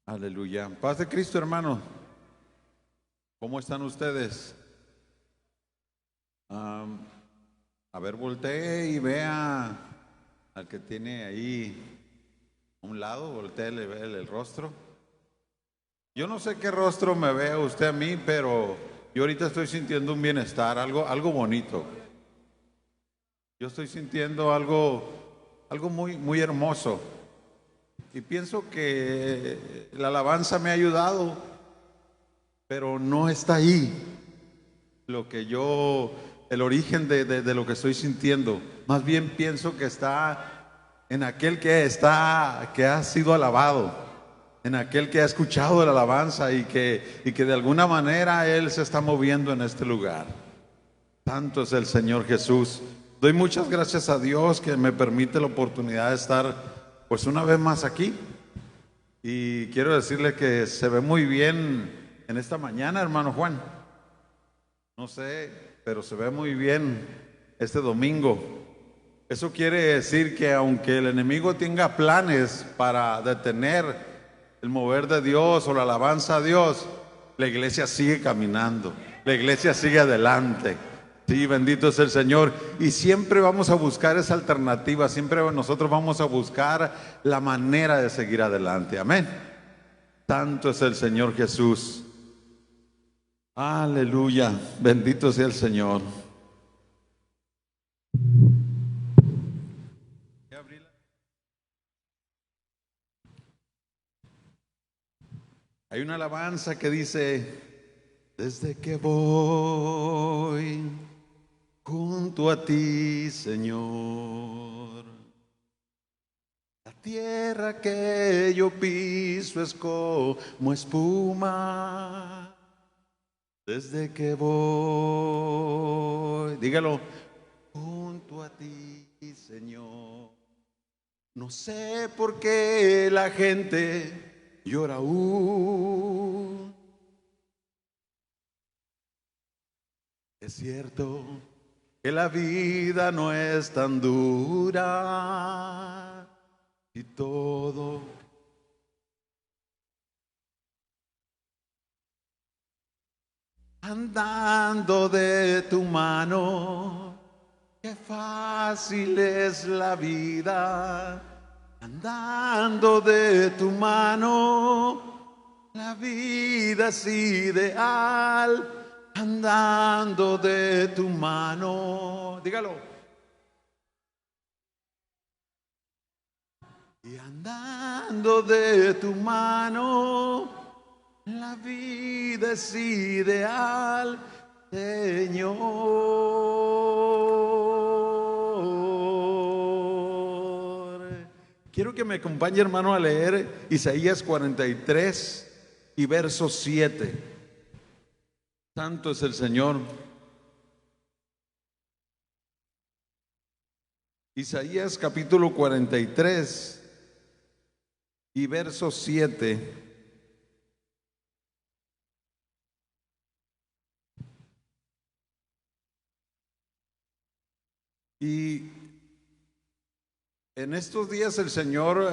Aleluya. Paz de Cristo, hermano. ¿Cómo están ustedes? A ver, voltee y vea al que tiene ahí a un lado, voltee y ve el rostro. Yo no sé qué rostro me vea usted a mí, pero yo ahorita estoy sintiendo un bienestar, algo bonito. Yo estoy sintiendo algo muy hermoso. Y pienso que la alabanza me ha ayudado, pero no está ahí el origen de lo que estoy sintiendo. Más bien pienso que está en aquel que ha sido alabado, en aquel que ha escuchado la alabanza y que de alguna manera Él se está moviendo en este lugar. Tanto es el Señor Jesús. Doy muchas gracias a Dios que me permite la oportunidad de estar pues una vez más aquí. Y quiero decirle que se ve muy bien en esta mañana, hermano Juan. No sé, pero se ve muy bien este domingo. Eso quiere decir que aunque el enemigo tenga planes para detener el mover de Dios o la alabanza a Dios, la iglesia sigue caminando, la iglesia sigue adelante. Sí, bendito es el Señor. Y siempre vamos a buscar esa alternativa, siempre nosotros vamos a buscar la manera de seguir adelante. Amén. Tanto es el Señor Jesús. Aleluya, bendito sea el Señor. Hay una alabanza que dice: desde que voy junto a ti, Señor, la tierra que yo piso es como espuma. Desde que voy, dígalo, junto a ti, Señor, no sé por qué la gente llora aún. Es cierto que la vida no es tan dura y todo andando de tu mano. Qué fácil es la vida, andando de tu mano. La vida es ideal, andando de tu mano. Dígalo. Y andando de tu mano, la vida es ideal, Señor. Quiero que me acompañe, hermano, a leer Isaías 43 y verso 7. Santo es el Señor. Isaías capítulo 43 y verso 7. Y en estos días el Señor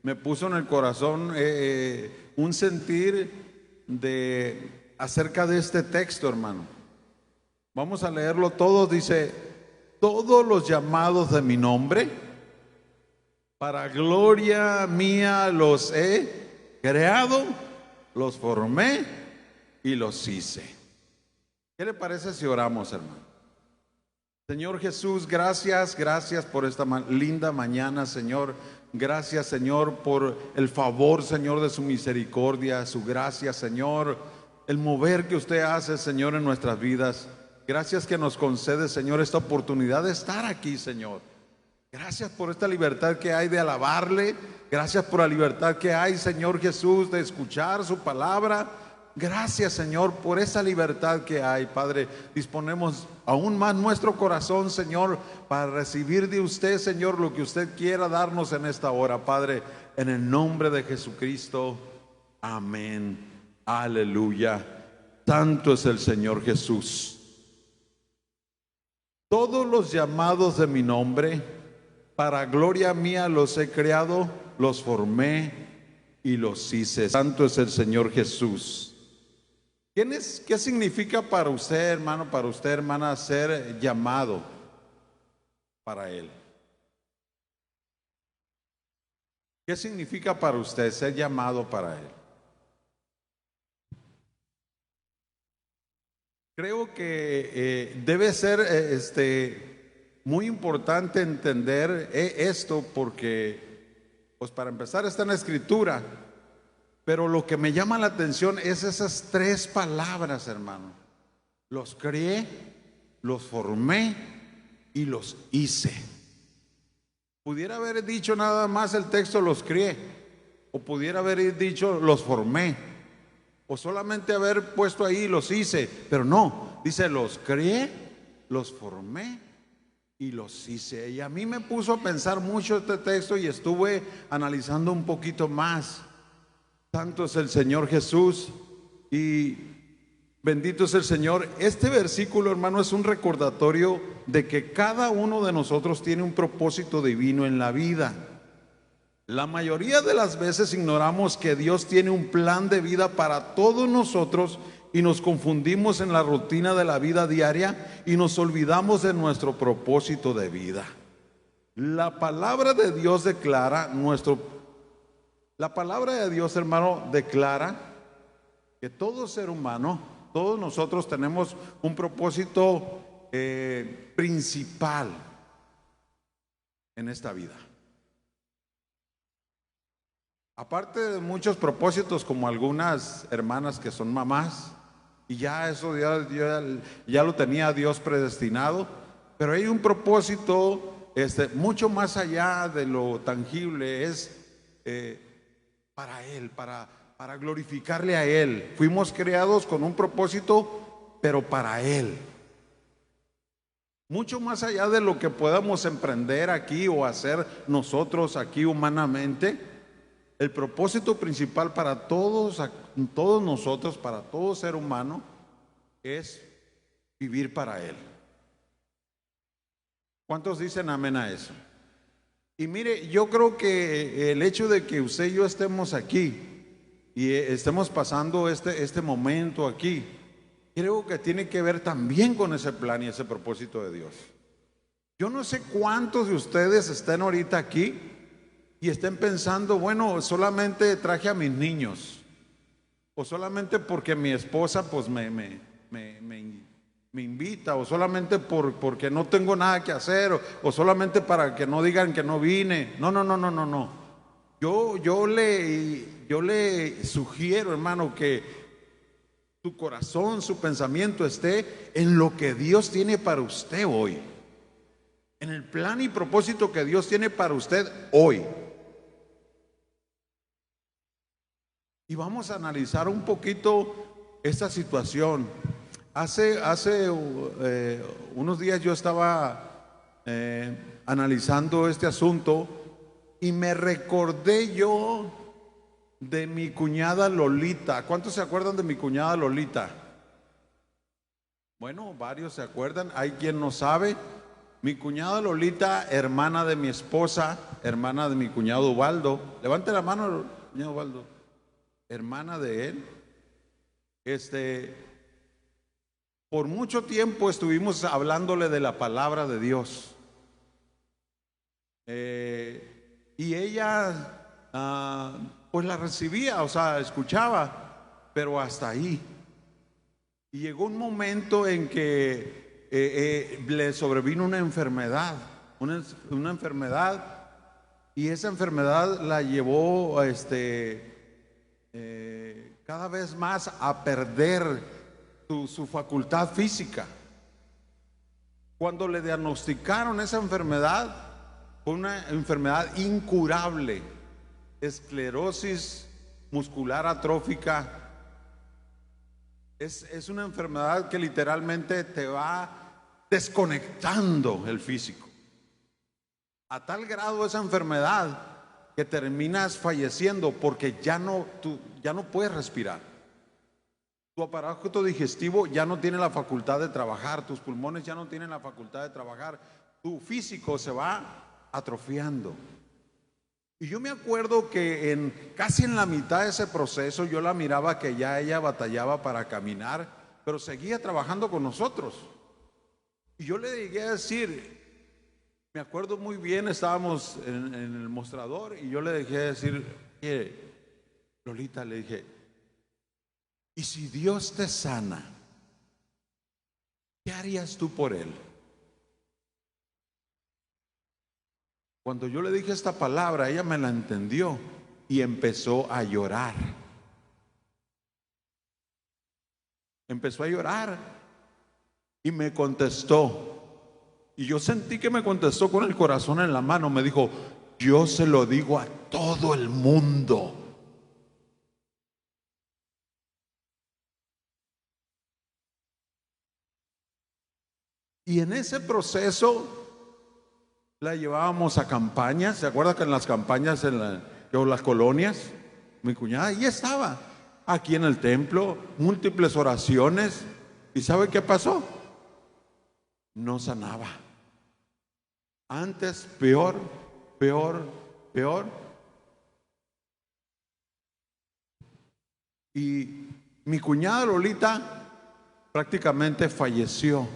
me puso en el corazón un sentir acerca de este texto, hermano. Vamos a leerlo todo. Dice: todos los llamados de mi nombre, para gloria mía los he creado, los formé y los hice. ¿Qué le parece si oramos, hermano? Señor Jesús, gracias por esta linda mañana, Señor. Gracias, Señor, por el favor, Señor, de su misericordia, su gracia, Señor, el mover que usted hace, Señor, en nuestras vidas. Gracias que nos concede, Señor, esta oportunidad de estar aquí, Señor. Gracias por esta libertad que hay de alabarle. Gracias por la libertad que hay, Señor Jesús, de escuchar su palabra. Gracias, Señor, por esa libertad que hay, Padre. Disponemos aún más nuestro corazón, Señor, para recibir de usted, Señor, lo que usted quiera darnos en esta hora, Padre, en el nombre de Jesucristo. Amén. Aleluya. Tanto es el Señor Jesús. Todos los llamados de mi nombre, para gloria mía los he creado, los formé y los hice. Santo es el Señor Jesús. ¿Qué significa para usted, hermano, para usted, hermana, ser llamado para Él? ¿Qué significa para usted ser llamado para Él? Creo que debe ser muy importante entender esto porque, pues para empezar, está en la Escritura, pero lo que me llama la atención es esas tres palabras, hermano. Los crié, los formé y los hice. Pudiera haber dicho nada más el texto los crié, o pudiera haber dicho los formé, o solamente haber puesto ahí los hice, pero no, dice los crié, los formé y los hice. Y a mí me puso a pensar mucho este texto y estuve analizando un poquito más. Santo es el Señor Jesús y bendito es el Señor. Este versículo, hermano, es un recordatorio de que cada uno de nosotros tiene un propósito divino en la vida. La mayoría de las veces ignoramos que Dios tiene un plan de vida para todos nosotros y nos confundimos en la rutina de la vida diaria y nos olvidamos de nuestro propósito de vida. La palabra de Dios declara La palabra de Dios, hermano, declara que todo ser humano, todos nosotros tenemos un propósito principal en esta vida. Aparte de muchos propósitos, como algunas hermanas que son mamás, y ya eso ya lo tenía Dios predestinado, pero hay un propósito mucho más allá de lo tangible, es para Él, para glorificarle a Él. Fuimos creados con un propósito, pero para Él. Mucho más allá de lo que podamos emprender aquí o hacer nosotros aquí humanamente, el propósito principal para todos nosotros, para todo ser humano, es vivir para Él. ¿Cuántos dicen amén a eso? Y mire, yo creo que el hecho de que usted y yo estemos aquí y estemos pasando este momento aquí, creo que tiene que ver también con ese plan y ese propósito de Dios. Yo no sé cuántos de ustedes estén ahorita aquí y estén pensando, bueno, solamente traje a mis niños, o solamente porque mi esposa pues me invita, o solamente porque no tengo nada que hacer, o solamente para que no digan que no vine. No. Yo le sugiero, hermano, que su corazón, su pensamiento esté en lo que Dios tiene para usted hoy, en el plan y propósito que Dios tiene para usted hoy. Y vamos a analizar un poquito esta situación. Hace unos días yo estaba analizando este asunto y me recordé yo de mi cuñada Lolita. ¿Cuántos se acuerdan de mi cuñada Lolita? Bueno, varios se acuerdan. Hay quien no sabe. Mi cuñada Lolita, hermana de mi esposa, hermana de mi cuñado Ubaldo. Levante la mano, cuñado Ubaldo. Hermana de él. Por mucho tiempo estuvimos hablándole de la palabra de Dios. Y ella pues la recibía, o sea, escuchaba, pero hasta ahí. Y llegó un momento en que le sobrevino una enfermedad, una enfermedad, y esa enfermedad la llevó cada vez más a perder su facultad física. Cuando le diagnosticaron esa enfermedad, fue una enfermedad incurable, esclerosis muscular atrófica. Es una enfermedad que literalmente te va desconectando el físico. A tal grado esa enfermedad que terminas falleciendo porque tú ya no puedes respirar. Tu aparato digestivo ya no tiene la facultad de trabajar, tus pulmones ya no tienen la facultad de trabajar, tu físico se va atrofiando. Y yo me acuerdo que casi en la mitad de ese proceso yo la miraba que ya ella batallaba para caminar, pero seguía trabajando con nosotros. Y yo le llegué a decir, me acuerdo muy bien, estábamos en el mostrador y yo le dejé decir, oye, Lolita, le dije, ¿y si Dios te sana, qué harías tú por él? Cuando yo le dije esta palabra, ella me la entendió y empezó a llorar. Empezó a llorar y me contestó. Y yo sentí que me contestó con el corazón en la mano. Me dijo, yo se lo digo a todo el mundo. Y en ese proceso la llevábamos a campañas. ¿Se acuerda que en las campañas, en las colonias, mi cuñada ahí estaba, aquí en el templo, múltiples oraciones? ¿Y sabe qué pasó? No sanaba. Antes, peor, peor, peor. Y mi cuñada Lolita prácticamente falleció.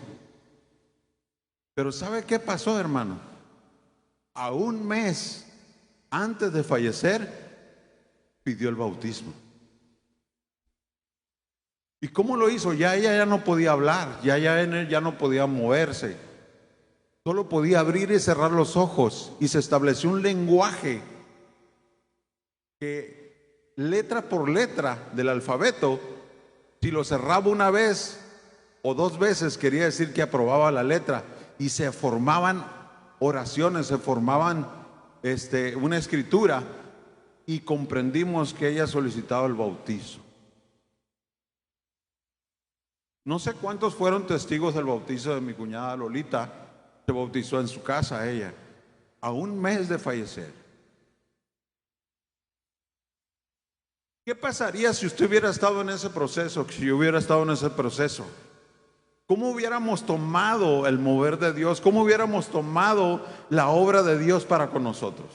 Pero ¿sabe qué pasó, hermano? A un mes antes de fallecer, pidió el bautismo. ¿Y cómo lo hizo? Ya ella ya no podía hablar, ya no podía moverse. Solo podía abrir y cerrar los ojos y se estableció un lenguaje que letra por letra del alfabeto, si lo cerraba una vez o dos veces, quería decir que aprobaba la letra, y se formaban oraciones, se formaban una escritura, y comprendimos que ella solicitaba el bautizo. No sé cuántos fueron testigos del bautizo de mi cuñada Lolita. Se bautizó en su casa ella, a un mes de fallecer. ¿Qué pasaría si usted hubiera estado en ese proceso? Si yo hubiera estado en ese proceso, ¿cómo hubiéramos tomado el mover de Dios? ¿Cómo hubiéramos tomado la obra de Dios para con nosotros?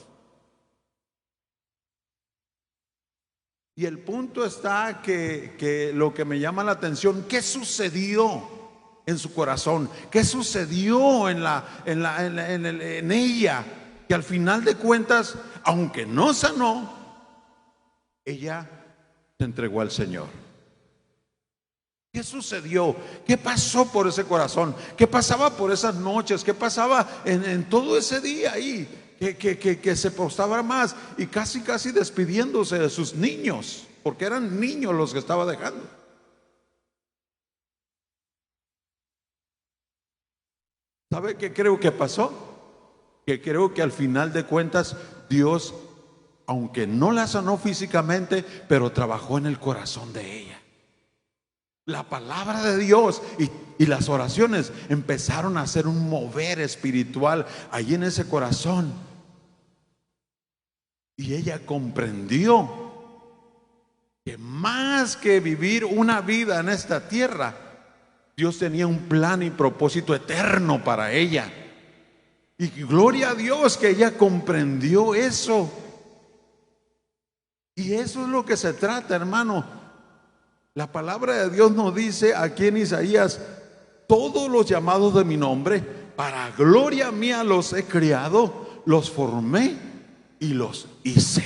Y el punto está que lo que me llama la atención, ¿qué sucedió en su corazón? ¿Qué sucedió en ella? Que al final de cuentas, aunque no sanó, ella se entregó al Señor. ¿Qué sucedió? ¿Qué pasó por ese corazón? ¿Qué pasaba por esas noches? ¿Qué pasaba en todo ese día ahí? Que se postaba más y casi despidiéndose de sus niños, porque eran niños los que estaba dejando. ¿Sabe qué creo que pasó? Que creo que al final de cuentas Dios, aunque no la sanó físicamente, pero trabajó en el corazón de ella. La palabra de Dios y las oraciones empezaron a hacer un mover espiritual allí en ese corazón. Y ella comprendió que más que vivir una vida en esta tierra, Dios tenía un plan y propósito eterno para ella. Y gloria a Dios que ella comprendió eso. Y eso es lo que se trata, hermano. La palabra de Dios nos dice aquí en Isaías: todos los llamados de mi nombre, para gloria mía los he criado, los formé y los hice.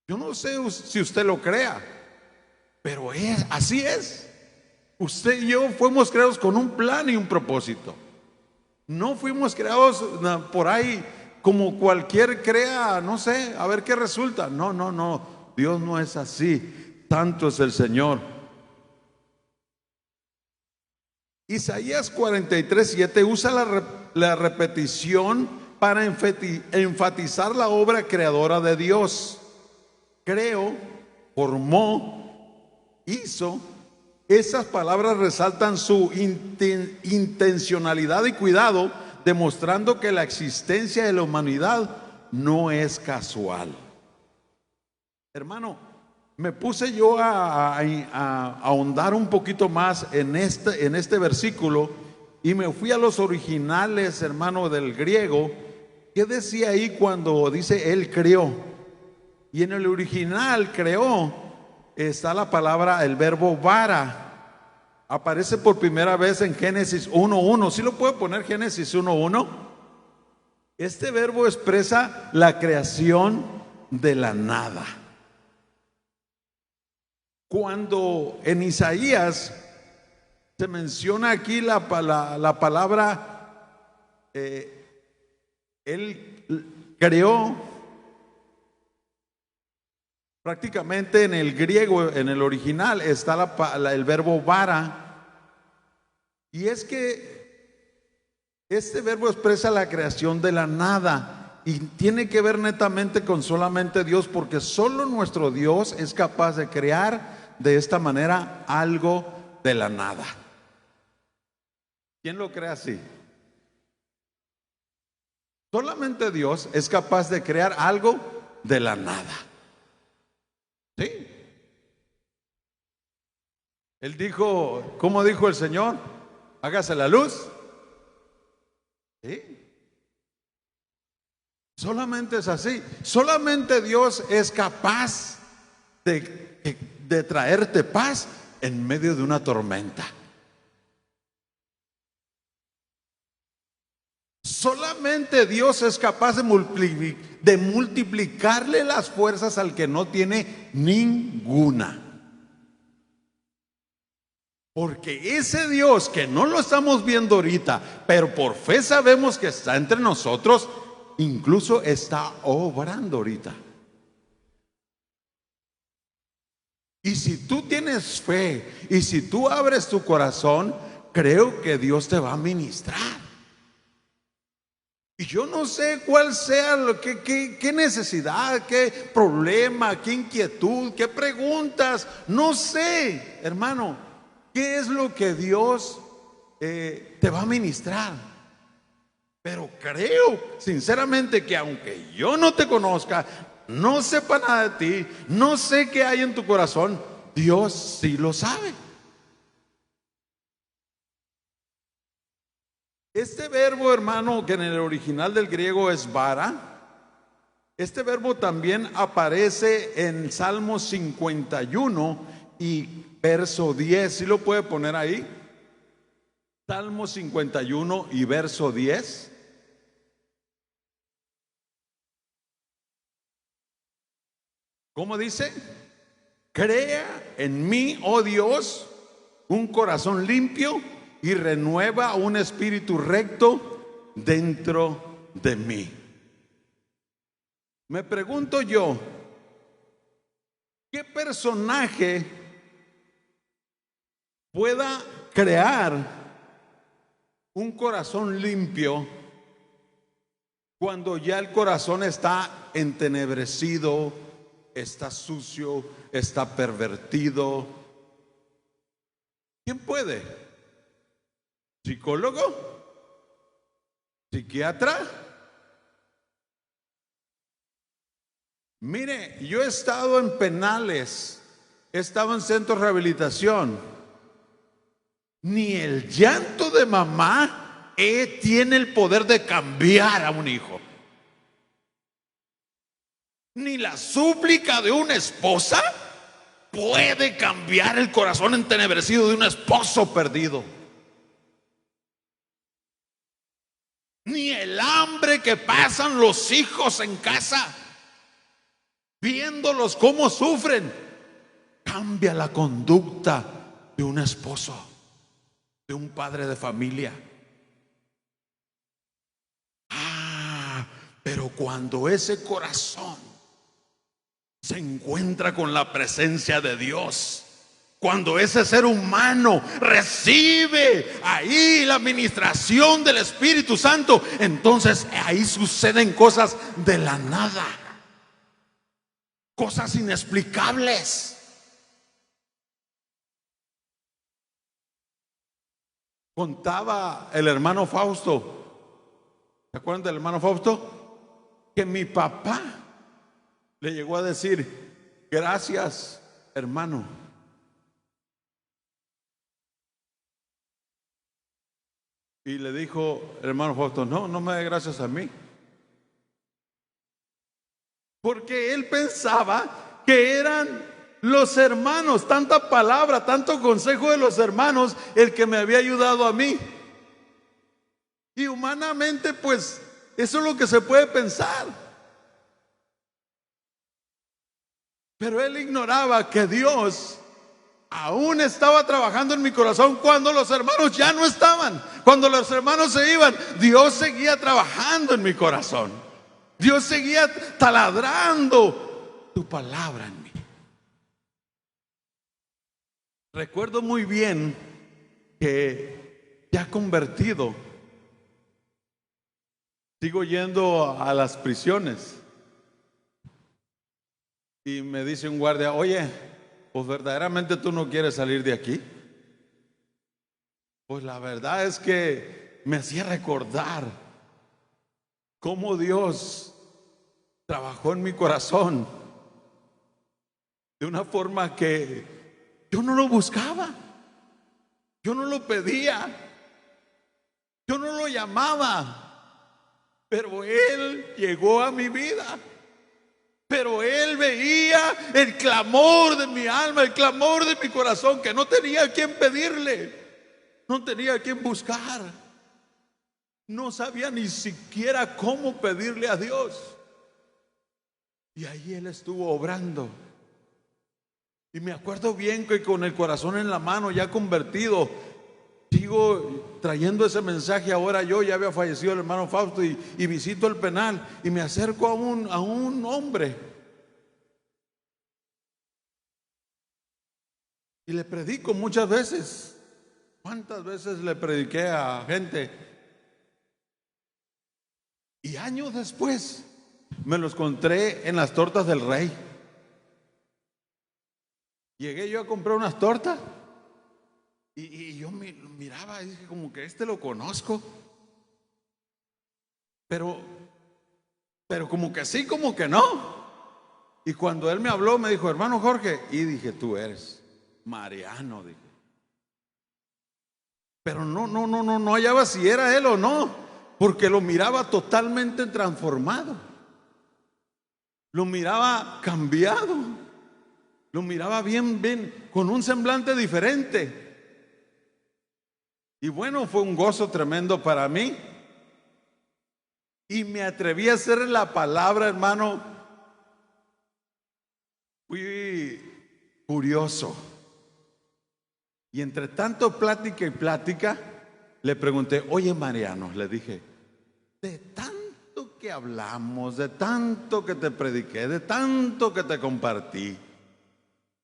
Yo no sé si usted lo crea, pero así es. Usted y yo fuimos creados con un plan y un propósito. No fuimos creados por ahí como cualquier crea, no sé, a ver qué resulta. No, Dios no es así. Tanto es el Señor. Isaías 43:7 usa la repetición para enfatizar la obra creadora de Dios. Creó, formó, hizo. Esas palabras resaltan su intencionalidad y cuidado, demostrando que la existencia de la humanidad no es casual. Hermano, me puse yo a ahondar un poquito más en este versículo y me fui a los originales, hermano, del griego, ¿Qué decía ahí cuando dice Él creó? Y en el original creó está la palabra, el verbo vara. Aparece por primera vez en Génesis 1:1. ¿Sí lo puedo poner, Génesis 1:1? Este verbo expresa la creación de la nada. Cuando en Isaías se menciona aquí la palabra, Él creó, prácticamente en el griego, en el original, está el verbo vara. Y es que este verbo expresa la creación de la nada y tiene que ver netamente con solamente Dios, porque solo nuestro Dios es capaz de crear de esta manera algo de la nada. ¿Quién lo crea así? Solamente Dios es capaz de crear algo de la nada. ¿Sí? Él dijo, ¿cómo dijo el Señor? Hágase la luz. ¿Sí? Solamente es así. Solamente Dios es capaz de traerte paz en medio de una tormenta. Solamente Dios es capaz de multiplicarle las fuerzas al que no tiene ninguna. Porque ese Dios que no lo estamos viendo ahorita, pero por fe sabemos que está entre nosotros, incluso está obrando ahorita. Y si tú tienes fe y si tú abres tu corazón, creo que Dios te va a ministrar. Y yo no sé cuál sea qué necesidad, qué problema, qué inquietud, qué preguntas. No sé, hermano, qué es lo que Dios te va a ministrar. Pero creo sinceramente que aunque yo no te conozca, no sepa nada de ti, no sé qué hay en tu corazón, Dios sí lo sabe. Este verbo, hermano, que en el original del griego es vara, este verbo también aparece en Salmo 51 y verso 10. ¿Sí lo puede poner ahí? Salmo 51 y verso 10. ¿Cómo dice? Crea en mí, oh Dios, un corazón limpio y renueva un espíritu recto dentro de mí. Me pregunto yo, ¿qué personaje pueda crear un corazón limpio cuando ya el corazón está entenebrecido, está sucio, está pervertido? ¿Quién puede? ¿Psicólogo? ¿Psiquiatra? Mire, yo he estado en penales, he estado en centros de rehabilitación. Ni el llanto de mamá tiene el poder de cambiar a un hijo. Ni la súplica de una esposa puede cambiar el corazón entenebrecido de un esposo perdido. Ni el hambre que pasan los hijos en casa, viéndolos cómo sufren, cambia la conducta de un esposo, de un padre de familia. Pero cuando ese corazón se encuentra con la presencia de Dios, cuando ese ser humano recibe ahí la administración del Espíritu Santo, entonces ahí suceden cosas de la nada, cosas inexplicables. Contaba el hermano Fausto, ¿se acuerdan del hermano Fausto? Que mi papá le llegó a decir: gracias, hermano. Y le dijo el hermano Fausto: no me dé gracias a mí, porque él pensaba que eran los hermanos, tanta palabra, tanto consejo de los hermanos, el que me había ayudado a mí. Y humanamente, pues, eso es lo que se puede pensar. Pero él ignoraba que Dios aún estaba trabajando en mi corazón cuando los hermanos ya no estaban. Cuando los hermanos se iban, Dios seguía trabajando en mi corazón. Dios seguía taladrando tu palabra en mí. Recuerdo muy bien que ya convertido, sigo yendo a las prisiones y me dice un guardia: oye, pues verdaderamente tú no quieres salir de aquí. Pues la verdad es que me hacía recordar cómo Dios trabajó en mi corazón de una forma que yo no lo buscaba, yo no lo pedía, yo no lo llamaba. Pero Él llegó a mi vida. Pero Él veía el clamor de mi alma, el clamor de mi corazón, que no tenía a quien pedirle, no tenía a quien buscar. No sabía ni siquiera cómo pedirle a Dios. Y ahí Él estuvo obrando. Y me acuerdo bien que con el corazón en la mano, ya convertido, sigo trayendo ese mensaje. Ahora yo ya había fallecido el hermano Fausto y visito el penal y me acerco a un hombre y le predico muchas veces. ¿Cuántas veces le prediqué a gente? Y años después me los encontré en las tortas del Rey. Llegué yo a comprar unas tortas y yo miraba y dije, como que lo conozco. Pero como que sí, como que no. Y cuando él me habló, me dijo: hermano Jorge. Y dije: tú eres Mariano, dije. Pero no hallaba si era él o no, porque lo miraba totalmente transformado, lo miraba cambiado, lo miraba bien, con un semblante diferente. Y bueno, fue un gozo tremendo para mí. Y me atreví a hacer la palabra, hermano. Fui curioso. Y entre tanto plática y plática, le pregunté: oye Mariano, le dije, de tanto que hablamos, de tanto que te prediqué, de tanto que te compartí,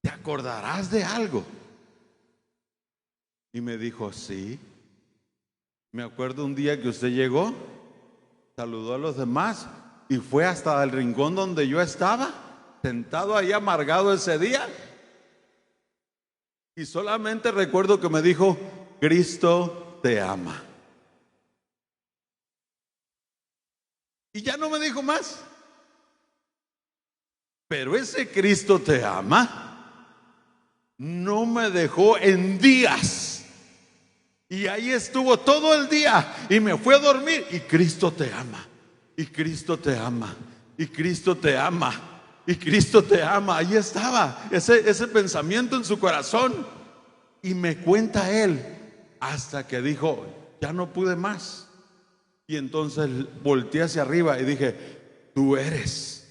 ¿te acordarás de algo? Y me dijo: sí, me acuerdo un día que usted llegó, saludó a los demás y fue hasta el rincón donde yo estaba, sentado ahí amargado ese día. Y solamente recuerdo que me dijo: Cristo te ama. Y ya no me dijo más. Pero ese Cristo te ama no me dejó en días. Y ahí estuvo todo el día. Y me fui a dormir. Y Cristo te ama. Y Cristo te ama. Y Cristo te ama. Y Cristo te ama. Ahí estaba ese pensamiento en su corazón. Y me cuenta él, hasta que dijo: ya no pude más. Y entonces volteé hacia arriba y dije: tú eres.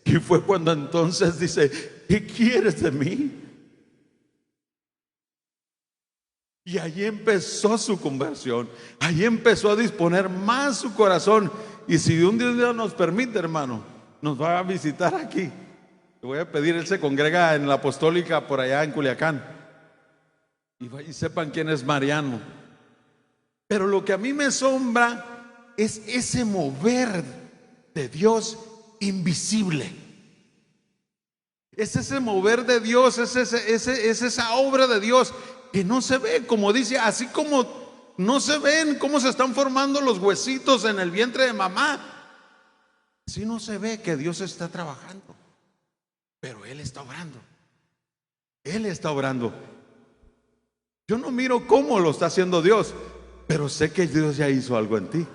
Y fue cuando entonces dice: ¿qué quieres de mí? Y allí empezó su conversión. Allí empezó a disponer más su corazón. Y si un día nos permite, hermano, nos va a visitar aquí. Le voy a pedir, él se congrega en la Apostólica por allá en Culiacán. Y sepan quién es Mariano. Pero lo que a mí me asombra es ese mover de Dios invisible. Es ese mover de Dios, es esa obra de Dios que no se ve, como dice, así como no se ven cómo se están formando los huesitos en el vientre de mamá. Así no se ve que Dios está trabajando. Pero Él está obrando. Él está obrando. Yo no miro cómo lo está haciendo Dios, pero sé que Dios ya hizo algo en ti.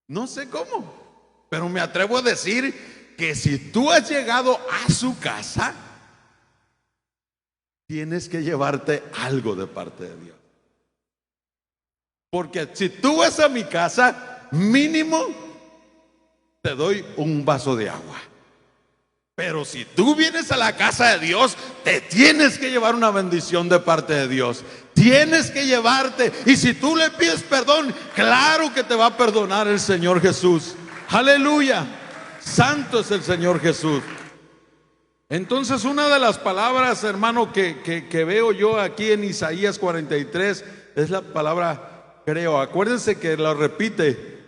No sé cómo, pero me atrevo a decir que si tú has llegado a su casa, tienes que llevarte algo de parte de Dios. Porque si tú vas a mi casa, mínimo te doy un vaso de agua. Pero si tú vienes a la casa de Dios, te tienes que llevar una bendición de parte de Dios. Tienes que llevarte. Y si tú le pides perdón, claro que te va a perdonar el Señor Jesús. Aleluya. Santo es el Señor Jesús. Entonces, una de las palabras, hermano, que veo yo aquí en Isaías 43 es la palabra creo. Acuérdense que lo repite: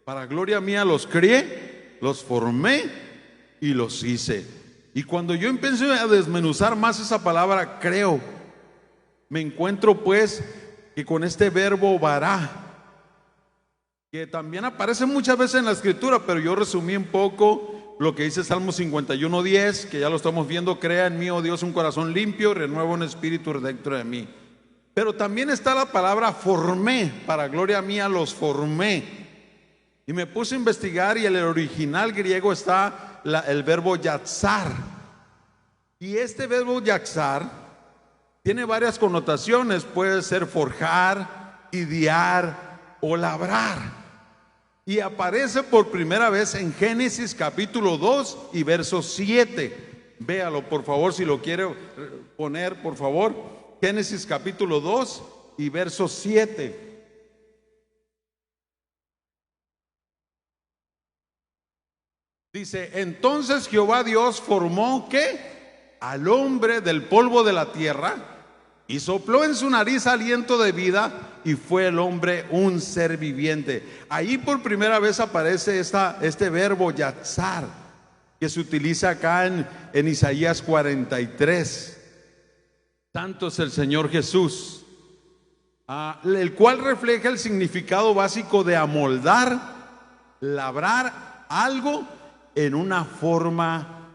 para gloria mía los crié, los formé y los hice. Y cuando yo empiezo a desmenuzar más esa palabra creo, me encuentro pues que con este verbo vará, que también aparece muchas veces en la escritura, pero yo resumí un poco lo que dice Salmo 51:10, que ya lo estamos viendo: crea en mí, oh Dios, un corazón limpio, renueva un espíritu dentro de mí. Pero también está la palabra formé, para gloria mía los formé. Y me puse a investigar y en el original griego está el verbo yatzar. Y este verbo yatzar tiene varias connotaciones. Puede ser forjar, idear o labrar. Y aparece por primera vez en Génesis capítulo 2 y verso 7. Véalo por favor, si lo quiere poner por favor. Génesis capítulo 2 y verso 7. Dice: entonces Jehová Dios formó ¿qué? Al hombre del polvo de la tierra y sopló en su nariz aliento de vida, y fue el hombre un ser viviente. Ahí por primera vez aparece este verbo yatzar, que se utiliza acá en Isaías 43. Santo es el Señor Jesús, el cual refleja el significado básico de amoldar, labrar algo en una forma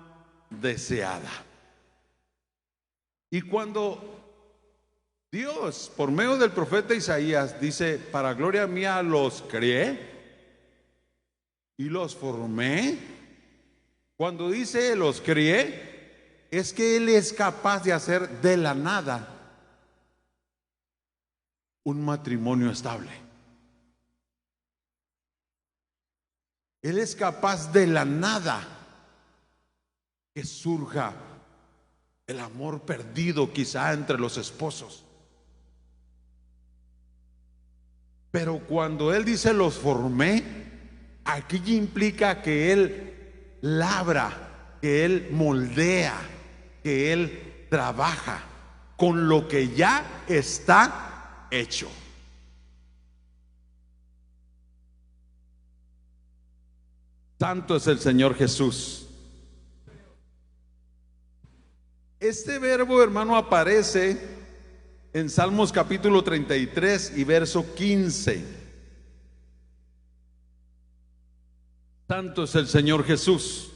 deseada. Y cuando Dios, por medio del profeta Isaías, dice: para gloria mía los creé y los formé, cuando dice los creé, es que Él es capaz de hacer de la nada un matrimonio estable. Él es capaz de la nada que surja el amor perdido quizá entre los esposos. Pero cuando Él dice los formé, aquí implica que Él labra, que Él moldea, que Él trabaja con lo que ya está hecho. Santo es el Señor Jesús. Este verbo, hermano, aparece en Salmos capítulo 33 y verso 15. Santo es el Señor Jesús.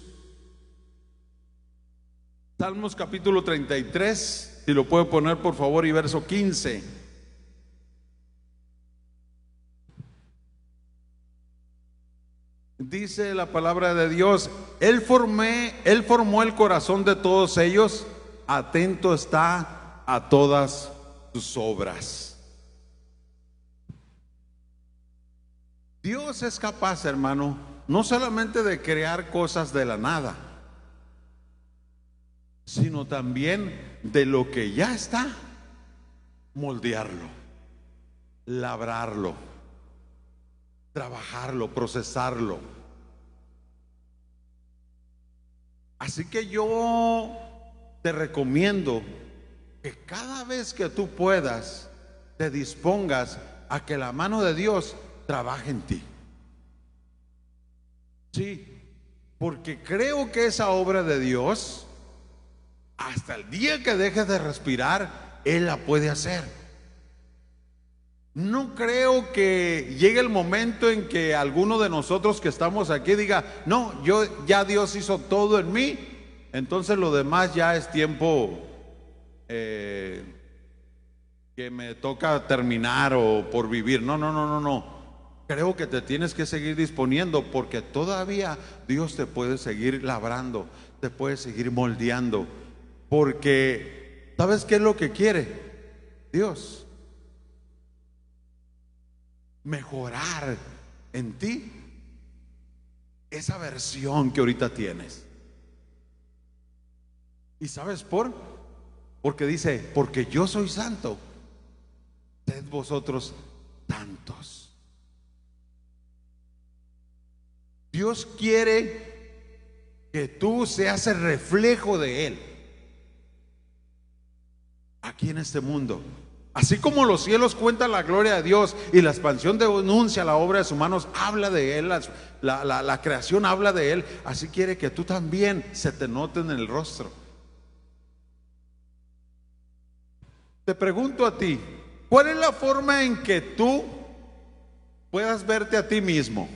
Salmos capítulo 33, si lo puede poner por favor, y verso 15. Dice la palabra de Dios: Él formó el corazón de todos ellos, atento está a todas sus obras. Dios es capaz, hermano, no solamente de crear cosas de la nada, sino también de lo que ya está, moldearlo, labrarlo, trabajarlo, procesarlo. Así que yo te recomiendo que cada vez que tú puedas, te dispongas a que la mano de Dios trabaje en ti. Sí, porque creo que esa obra de Dios, hasta el día que dejes de respirar, Él la puede hacer. No creo que llegue el momento en que alguno de nosotros que estamos aquí diga: no, ya Dios hizo todo en mí, entonces lo demás ya es tiempo que me toca terminar o por vivir. No. creo que te tienes que seguir disponiendo, porque todavía Dios te puede seguir labrando, te puede seguir moldeando, porque ¿sabes qué es lo que quiere Dios? Mejorar en ti esa versión que ahorita tienes. ¿Y sabes porque dice, porque yo soy santo, sed vosotros santos? Dios quiere que tú seas el reflejo de Él aquí en este mundo. Así como los cielos cuentan la gloria de Dios y la expansión denuncia la obra de sus manos, habla de Él, la creación habla de Él, así quiere que tú también se te note en el rostro. Te pregunto a ti, ¿cuál es la forma en que tú puedas verte a ti mismo?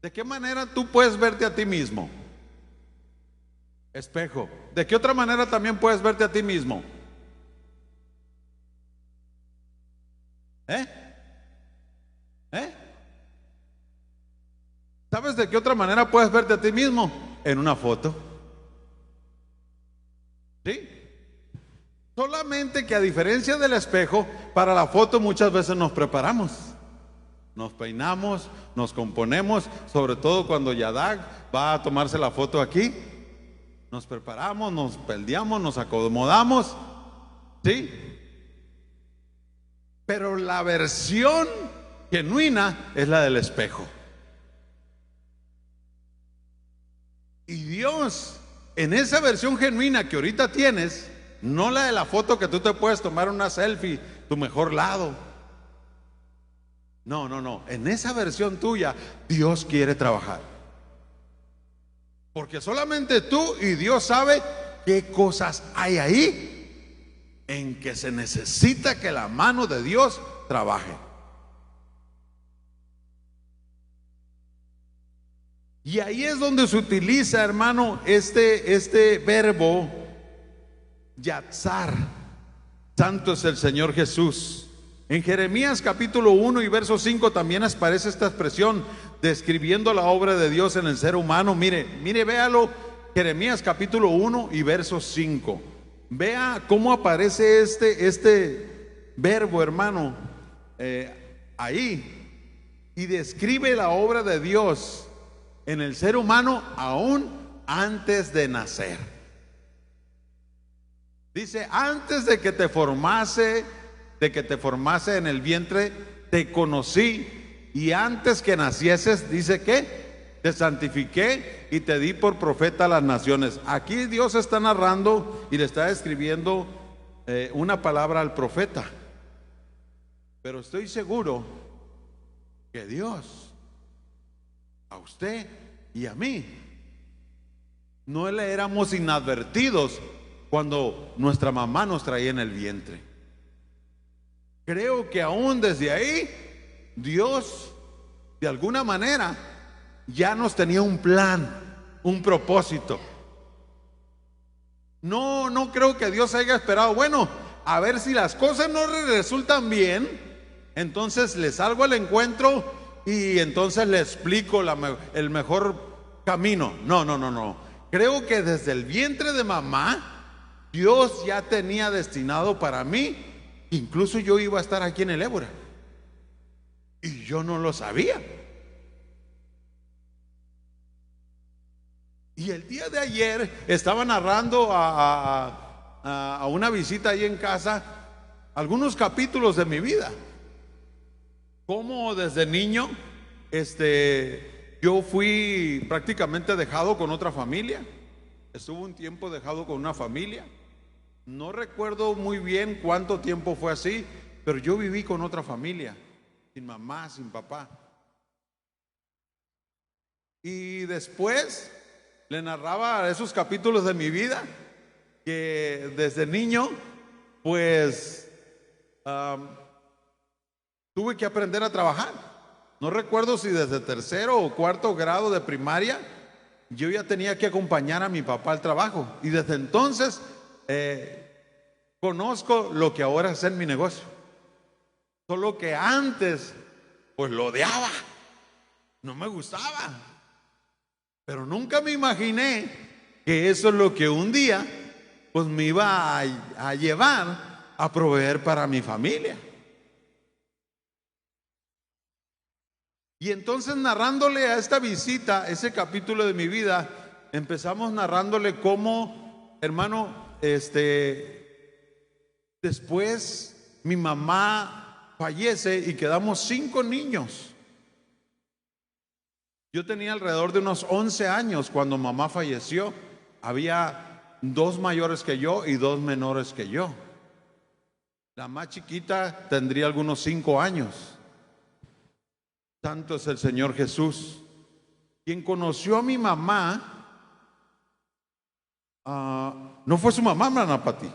¿De qué manera tú puedes verte a ti mismo? Espejo. ¿De qué otra manera también puedes verte a ti mismo? ¿Sabes de qué otra manera puedes verte a ti mismo? En una foto. ¿Sí? Solamente que a diferencia del espejo, para la foto muchas veces nos preparamos. Nos peinamos, nos componemos, sobre todo cuando Yadag va a tomarse la foto aquí. Nos preparamos, nos peldeamos, nos acomodamos. ¿Sí? Pero la versión genuina es la del espejo. Y Dios, en esa versión genuina que ahorita tienes, no la de la foto que tú te puedes tomar una selfie, tu mejor lado. No. En esa versión tuya, Dios quiere trabajar. Porque solamente tú y Dios sabe qué cosas hay ahí en que se necesita que la mano de Dios trabaje. Y ahí es donde se utiliza, hermano, este verbo yatzar. Santo es el Señor Jesús. En Jeremías capítulo 1 y verso 5 también aparece esta expresión describiendo la obra de Dios en el ser humano. Mire, véalo, Jeremías capítulo 1 y verso 5. Vea cómo aparece este verbo, hermano, ahí, y describe la obra de Dios en el ser humano aún antes de nacer. Dice, antes de que te formase en el vientre, te conocí, y antes que nacieses, dice que te santifiqué y te di por profeta a las naciones. Aquí Dios está narrando y le está escribiendo una palabra al profeta. Pero estoy seguro que Dios, a usted y a mí, no le éramos inadvertidos cuando nuestra mamá nos traía en el vientre. Creo que aún desde ahí Dios de alguna manera ya nos tenía un plan, un propósito. No creo que Dios haya esperado, bueno, a ver si las cosas no resultan bien, entonces le salgo al encuentro y entonces le explico el mejor camino. No. Creo que desde el vientre de mamá Dios ya tenía destinado para mí, incluso yo iba a estar aquí en el Ébora y yo no lo sabía. Y el día de ayer estaba narrando a una visita ahí en casa algunos capítulos de mi vida. Como desde niño yo fui prácticamente dejado con otra familia. Estuve un tiempo dejado con una familia. No recuerdo muy bien cuánto tiempo fue así, pero yo viví con otra familia, sin mamá, sin papá. Y después le narraba esos capítulos de mi vida, que desde niño pues tuve que aprender a trabajar. No recuerdo si desde tercero o cuarto grado de primaria yo ya tenía que acompañar a mi papá al trabajo, y desde entonces conozco lo que ahora es en mi negocio. Solo que antes pues lo odiaba, no me gustaba. Pero nunca me imaginé que eso es lo que un día pues me iba a llevar a proveer para mi familia. Y entonces, narrándole a esta visita, ese capítulo de mi vida, empezamos narrándole cómo, hermano, después mi mamá fallece y quedamos 5 niños. Yo tenía alrededor de unos 11 años cuando mamá falleció. Había 2 mayores que yo y 2 menores que yo. La más chiquita tendría algunos 5 años. Santo es el Señor Jesús. Quien conoció a mi mamá, no fue su mamá, hermana Pati.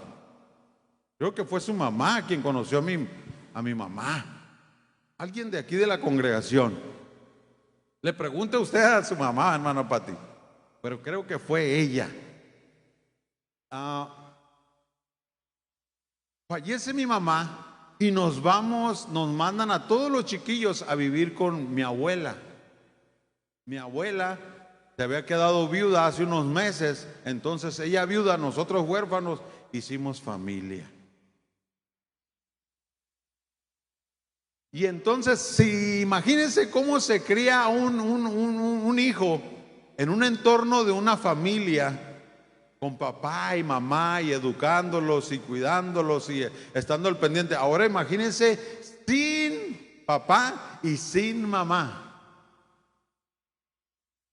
Creo que fue su mamá quien conoció a mi mamá. Alguien de aquí de la congregación. Le pregunte usted a su mamá, hermano Pati, pero creo que fue ella. Fallece mi mamá y nos mandan a todos los chiquillos a vivir con mi abuela. Mi abuela se había quedado viuda hace unos meses, entonces ella viuda, nosotros huérfanos, hicimos familia. Y entonces, si imagínense cómo se cría un hijo en un entorno de una familia, con papá y mamá y educándolos y cuidándolos y estando al pendiente. Ahora imagínense sin papá y sin mamá.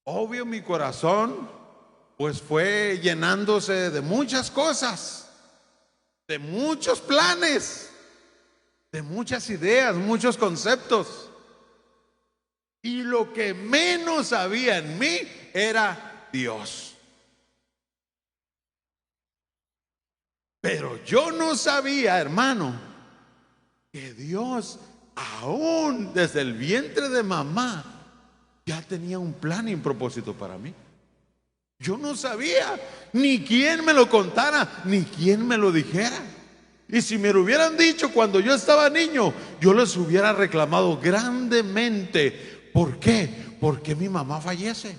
Obvio, mi corazón pues fue llenándose de muchas cosas, de muchos planes, de muchas ideas, muchos conceptos. Y lo que menos había en mí era Dios. Pero yo no sabía, hermano, que Dios, aún desde el vientre de mamá, ya tenía un plan y un propósito para mí. Yo no sabía, ni quién me lo contara, ni quién me lo dijera. Y si me lo hubieran dicho cuando yo estaba niño, yo les hubiera reclamado grandemente. ¿Por qué? Porque mi mamá fallece.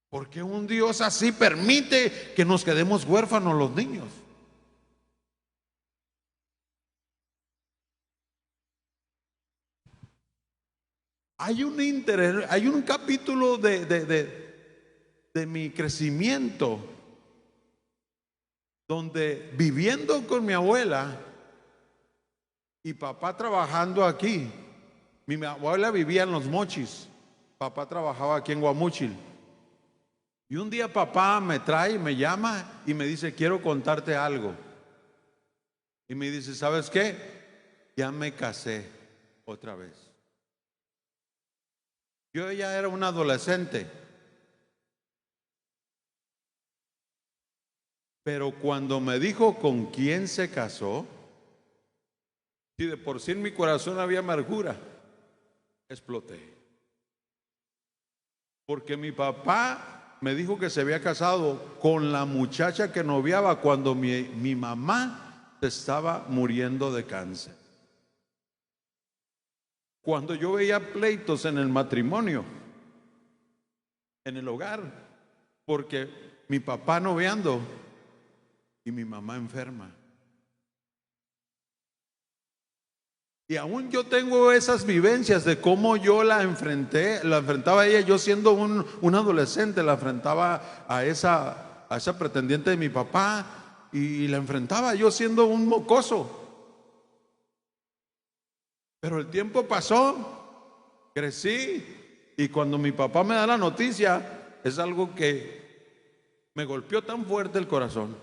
Porque un Dios así permite que nos quedemos huérfanos los niños. Hay un capítulo de mi crecimiento donde, viviendo con mi abuela y papá trabajando aquí. Mi abuela vivía en Los Mochis, papá trabajaba aquí en Guamúchil. Y un día papá me trae, me llama y me dice: quiero contarte algo. Y me dice: ¿sabes qué? Ya me casé otra vez. Yo ya era un adolescente, pero cuando me dijo con quién se casó, si de por sí en mi corazón había amargura, exploté. Porque mi papá me dijo que se había casado con la muchacha que noviaba cuando mi mamá estaba muriendo de cáncer. Cuando yo veía pleitos en el matrimonio, en el hogar, porque mi papá noviando y mi mamá enferma. Y aún yo tengo esas vivencias de cómo yo la enfrentaba a ella, yo siendo un adolescente, la enfrentaba a esa pretendiente de mi papá, y la enfrentaba yo siendo un mocoso. Pero el tiempo pasó, crecí, y cuando mi papá me da la noticia, es algo que me golpeó tan fuerte el corazón.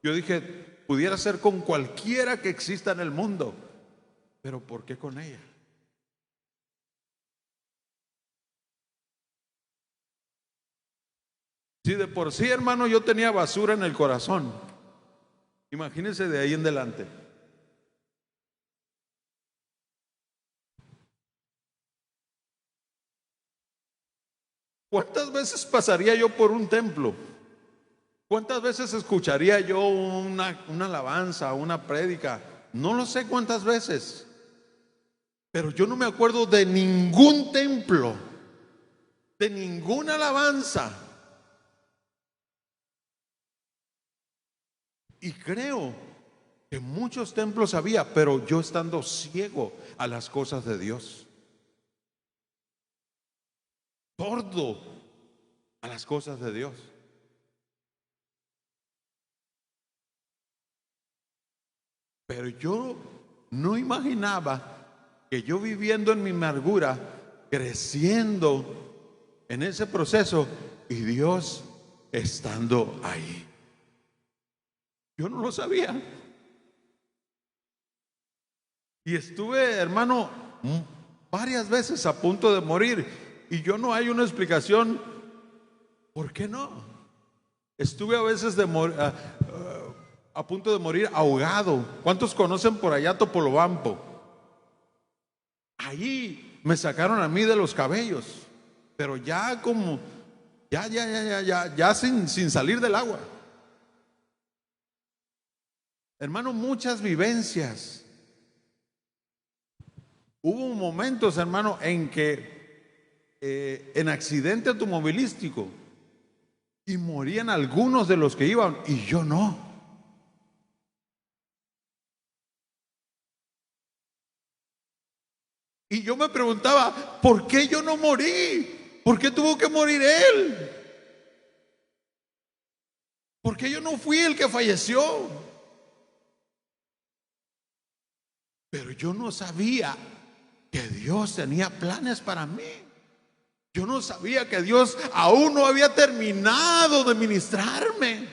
Yo dije, pudiera ser con cualquiera que exista en el mundo, pero ¿por qué con ella? Si de por sí, hermano, yo tenía basura en el corazón, imagínense de ahí en adelante. ¿Cuántas veces pasaría yo por un templo? ¿Cuántas veces escucharía yo una alabanza, una prédica? No lo sé cuántas veces. Pero yo no me acuerdo de ningún templo, de ninguna alabanza. Y creo que muchos templos había, pero yo estando ciego a las cosas de Dios, sordo a las cosas de Dios. Pero yo no imaginaba que yo viviendo en mi amargura, creciendo en ese proceso y Dios estando ahí. Yo no lo sabía. Y estuve, hermano, varias veces a punto de morir. Y yo no hay una explicación. ¿Por qué no? Estuve a veces a punto de morir ahogado. ¿Cuántos conocen por allá Topolobampo? Ahí me sacaron a mí de los cabellos. Pero ya como, ya sin salir del agua. Hermano, muchas vivencias. Hubo momentos, hermano, en que en accidente automovilístico y morían algunos de los que iban y yo no. Y yo me preguntaba, ¿por qué yo no morí? ¿Por qué tuvo que morir él? ¿Por qué yo no fui el que falleció? Pero yo no sabía que Dios tenía planes para mí. Yo no sabía que Dios aún no había terminado de ministrarme.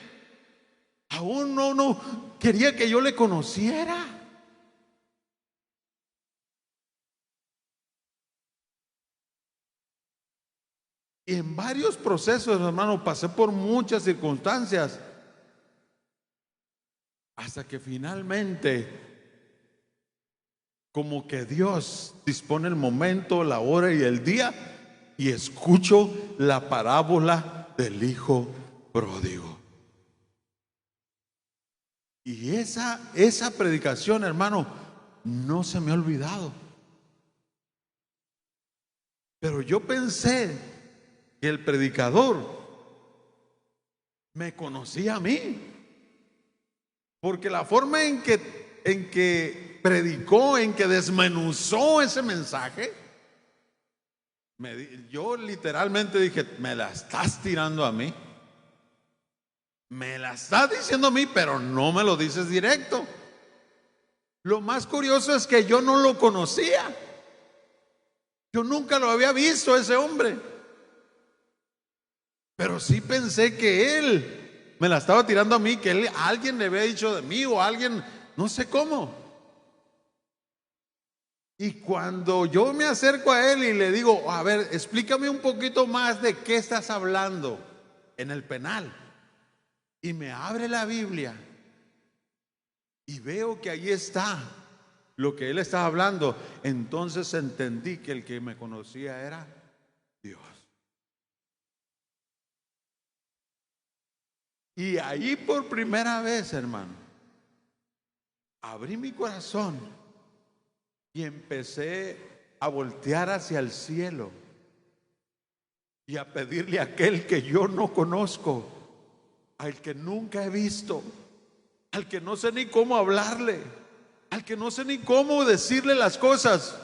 Aún no quería que yo le conociera. Y en varios procesos, hermano, pasé por muchas circunstancias. Hasta que finalmente, como que Dios dispone el momento, la hora y el día, y escucho la parábola del hijo pródigo. Y esa predicación, hermano, no se me ha olvidado. Pero yo pensé que el predicador me conocía a mí, porque la forma en que predicó, en que desmenuzó ese mensaje, yo literalmente dije, me la estás tirando a mí, me la estás diciendo a mí, pero no me lo dices directo. Lo más curioso es que yo no lo conocía, yo nunca lo había visto a ese hombre, pero sí pensé que él me la estaba tirando a mí, que alguien le había dicho de mí o alguien, no sé cómo. Y cuando yo me acerco a él y le digo, a ver, explícame un poquito más de qué estás hablando en el penal. Y me abre la Biblia y veo que ahí está lo que él estaba hablando. Entonces entendí que el que me conocía era Dios. Y ahí por primera vez, hermano, abrí mi corazón y empecé a voltear hacia el cielo y a pedirle a aquel que yo no conozco, al que nunca he visto, al que no sé ni cómo hablarle, al que no sé ni cómo decirle las cosas.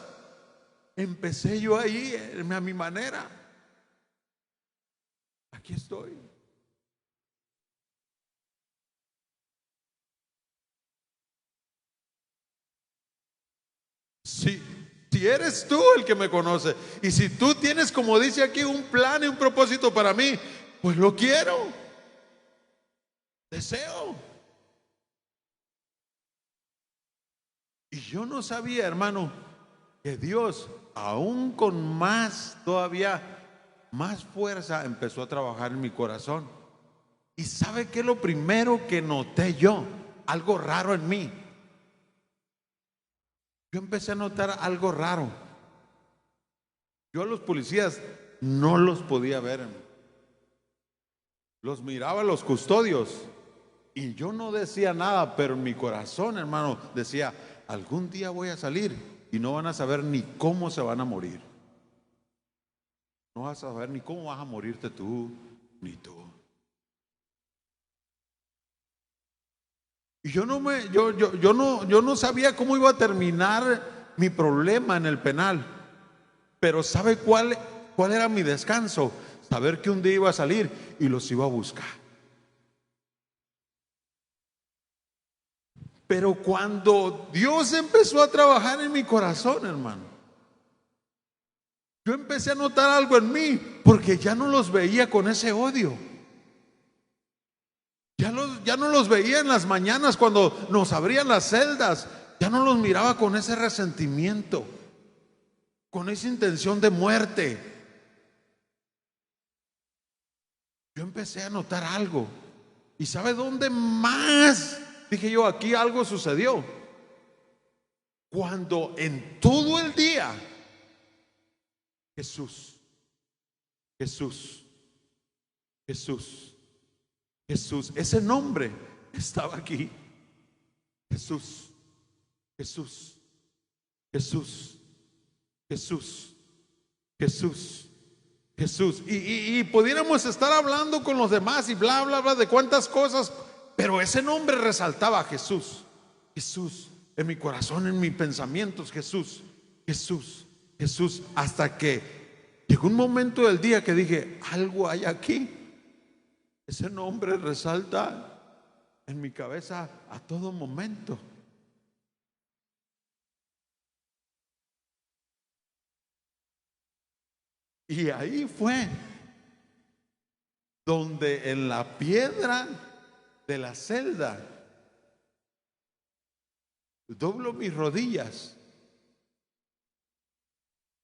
Empecé yo ahí a mi manera. Aquí estoy. Si eres tú el que me conoce y si tú tienes, como dice aquí, un plan y un propósito para mí, pues lo quiero, deseo. Y yo no sabía, hermano, que Dios, aún con más, todavía más fuerza, empezó a trabajar en mi corazón. ¿Y sabe qué es lo primero que noté yo? Algo raro en mí. Yo empecé a notar algo raro. Yo a los policías no los podía ver. Los miraba a los custodios y yo no decía nada, pero en mi corazón, hermano, decía, algún día voy a salir y no van a saber ni cómo se van a morir. No vas a saber ni cómo vas a morirte tú, ni tú. Y yo no sabía cómo iba a terminar mi problema en el penal. Pero ¿sabe cuál era mi descanso? Saber que un día iba a salir y los iba a buscar. Pero cuando Dios empezó a trabajar en mi corazón, hermano, yo empecé a notar algo en mí, porque ya no los veía con ese odio. Ya no los veía en las mañanas cuando nos abrían las celdas. Ya no los miraba con ese resentimiento, con esa intención de muerte. Yo empecé a notar algo. ¿Y sabe dónde más? Dije yo, aquí algo sucedió. Cuando en todo el día Jesús, Jesús, Jesús, Jesús, ese nombre estaba aquí. Jesús, Jesús, Jesús, Jesús, Jesús, Jesús. Y pudiéramos estar hablando con los demás y bla, bla, bla de cuántas cosas, pero ese nombre resaltaba: Jesús, Jesús, en mi corazón, en mis pensamientos, Jesús, Jesús, Jesús, hasta que llegó un momento del día que dije, algo hay aquí. Ese nombre resalta en mi cabeza a todo momento. Y ahí fue donde en la piedra de la celda doblo mis rodillas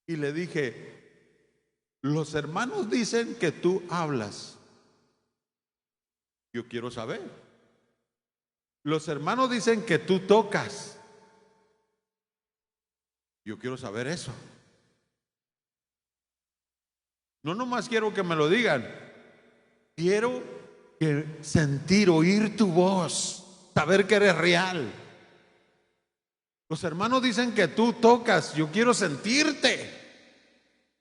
y le dije: los hermanos dicen que tú hablas. Yo quiero saber. Los hermanos dicen que tú tocas. Yo quiero saber eso. No nomás quiero que me lo digan. Quiero sentir, oír tu voz, saber que eres real. Los hermanos dicen que tú tocas. Yo quiero sentirte.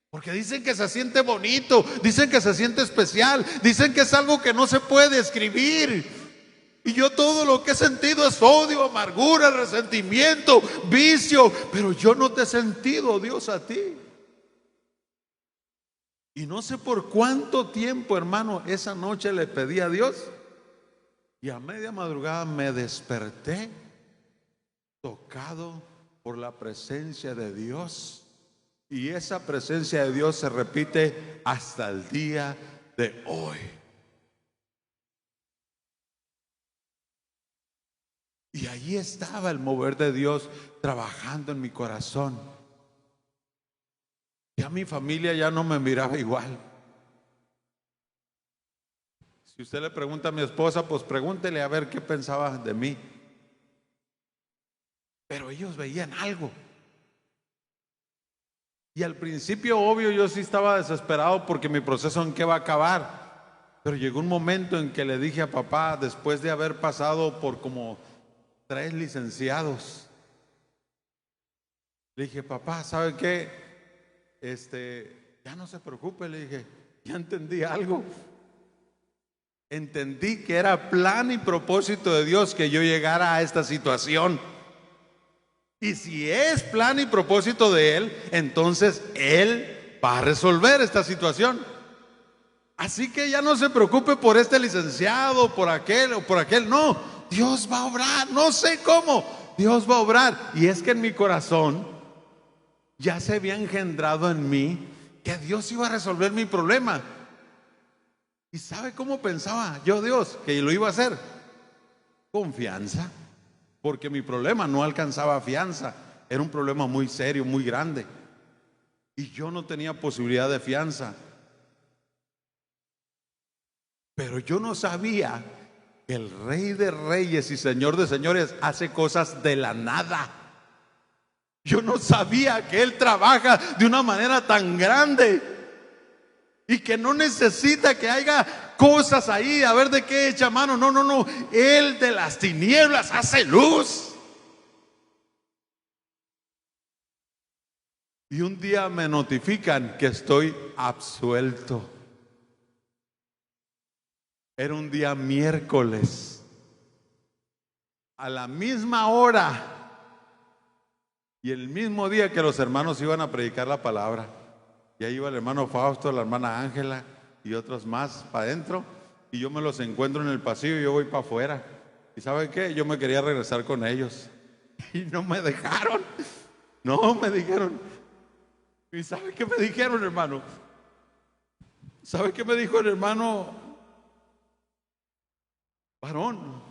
Porque dicen que se siente bonito, dicen que se siente especial, dicen que es algo que no se puede describir. Y yo todo lo que he sentido es odio, amargura, resentimiento, vicio. Pero yo no te he sentido, Dios, a ti. Y no sé por cuánto tiempo, hermano, esa noche le pedí a Dios. Y a media madrugada me desperté tocado por la presencia de Dios. Y esa presencia de Dios se repite hasta el día de hoy. Y ahí estaba el mover de Dios trabajando en mi corazón. Ya mi familia ya no me miraba igual. Si usted le pregunta a mi esposa, pues pregúntele a ver qué pensaba de mí. Pero ellos veían algo. Y al principio, obvio, yo sí estaba desesperado porque mi proceso en qué va a acabar. Pero llegó un momento en que le dije a papá, después de haber pasado por como 3 licenciados, le dije: papá, ¿sabe qué? Ya no se preocupe, le dije, ya entendí algo. Entendí que era plan y propósito de Dios que yo llegara a esta situación. Y si es plan y propósito de Él, entonces Él va a resolver esta situación. Así que ya no se preocupe por este licenciado, por aquel o por aquel. No, Dios va a obrar, no sé cómo, Dios va a obrar. Y es que en mi corazón ya se había engendrado en mí que Dios iba a resolver mi problema. ¿Y sabe cómo pensaba yo, Dios, que lo iba a hacer? Confianza. Porque mi problema no alcanzaba fianza. Era un problema muy serio, muy grande. Y yo no tenía posibilidad de fianza. Pero yo no sabía que el Rey de Reyes y Señor de Señores hace cosas de la nada. Yo no sabía que Él trabaja de una manera tan grande y que no necesita que haya cosas ahí a ver de qué echa mano. No, no, no. Él de las tinieblas hace luz. Y un día me notifican que estoy absuelto. Era un día miércoles, a la misma hora y el mismo día que los hermanos iban a predicar la palabra. Y ahí iba el hermano Fausto, la hermana Ángela y otros más para adentro. Y yo me los encuentro en el pasillo y yo voy para afuera. ¿Y saben qué? Yo me quería regresar con ellos. Y no me dejaron. No, me dijeron. ¿Y sabe qué me dijeron, hermano? ¿Sabe qué me dijo el hermano varón?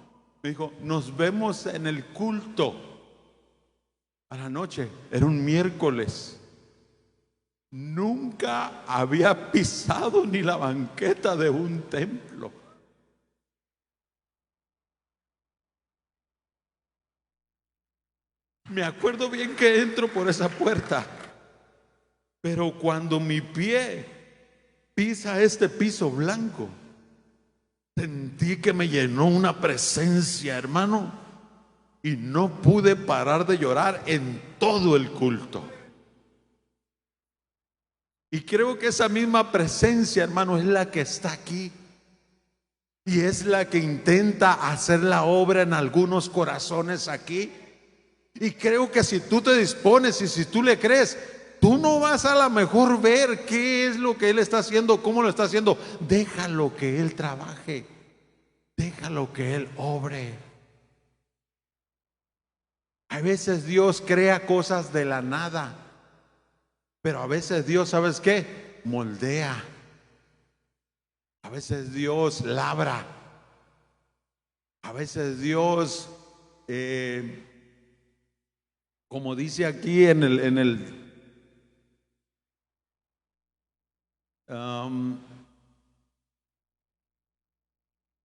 Me dijo, nos vemos en el culto a la noche. Era un miércoles. Nunca había pisado ni la banqueta de un templo. Me acuerdo bien que entro por esa puerta, pero cuando mi pie pisa este piso blanco, sentí que me llenó una presencia, hermano, y no pude parar de llorar en todo el culto. Y creo que esa misma presencia, hermano, es la que está aquí. Y es la que intenta hacer la obra en algunos corazones aquí. Y creo que si tú te dispones y si tú le crees, tú no vas a lo mejor ver qué es lo que Él está haciendo, cómo lo está haciendo. Déjalo que Él trabaje. Déjalo que Él obre. A veces Dios crea cosas de la nada, pero a veces Dios, ¿sabes qué? Moldea. A veces Dios labra. A veces Dios, como dice aquí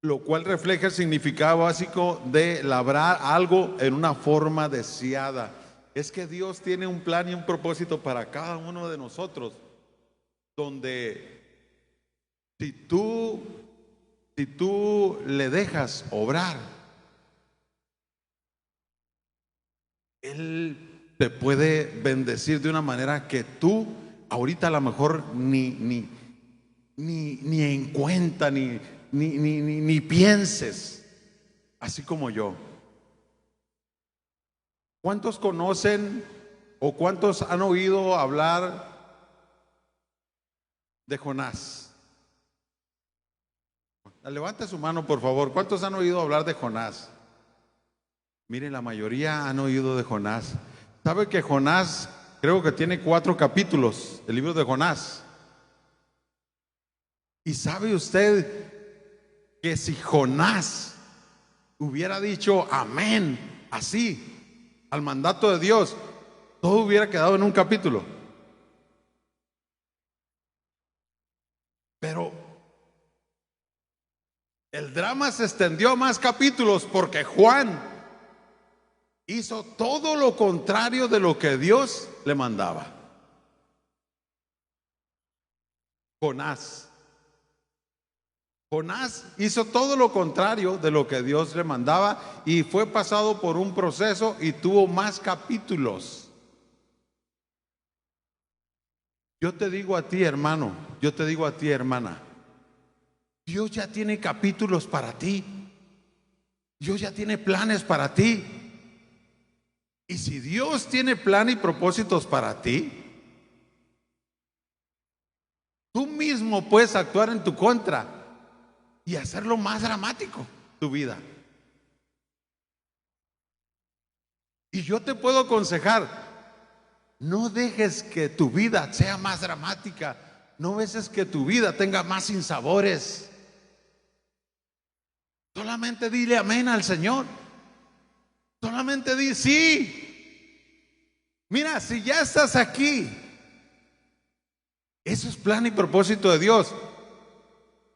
lo cual refleja el significado básico de labrar algo en una forma deseada. Es que Dios tiene un plan y un propósito para cada uno de nosotros, donde si tú le dejas obrar, Él te puede bendecir de una manera que tú ahorita a lo mejor ni en cuenta, ni pienses, así como yo. ¿Cuántos conocen o cuántos han oído hablar de Jonás? Levante su mano, por favor. ¿Cuántos han oído hablar de Jonás? Miren, la mayoría han oído de Jonás. ¿Sabe que Jonás creo que tiene 4 capítulos, el libro de Jonás? ¿Y sabe usted que si Jonás hubiera dicho amén, así, al mandato de Dios, todo hubiera quedado en un capítulo? Pero el drama se extendió a más capítulos porque Juan hizo todo lo contrario de lo que Dios le mandaba. Jonás hizo todo lo contrario de lo que Dios le mandaba y fue pasado por un proceso y tuvo más capítulos. Yo te digo a ti, hermano, yo te digo a ti, hermana, Dios ya tiene capítulos para ti. Dios ya tiene planes para ti. Y si Dios tiene plan y propósitos para ti, tú mismo puedes actuar en tu contra y hacerlo más dramático tu vida. Y yo te puedo aconsejar, no dejes que tu vida sea más dramática, no dejes que tu vida tenga más sinsabores. Solamente dile amén al Señor. Solamente di sí. Mira, si ya estás aquí, eso es plan y propósito de Dios.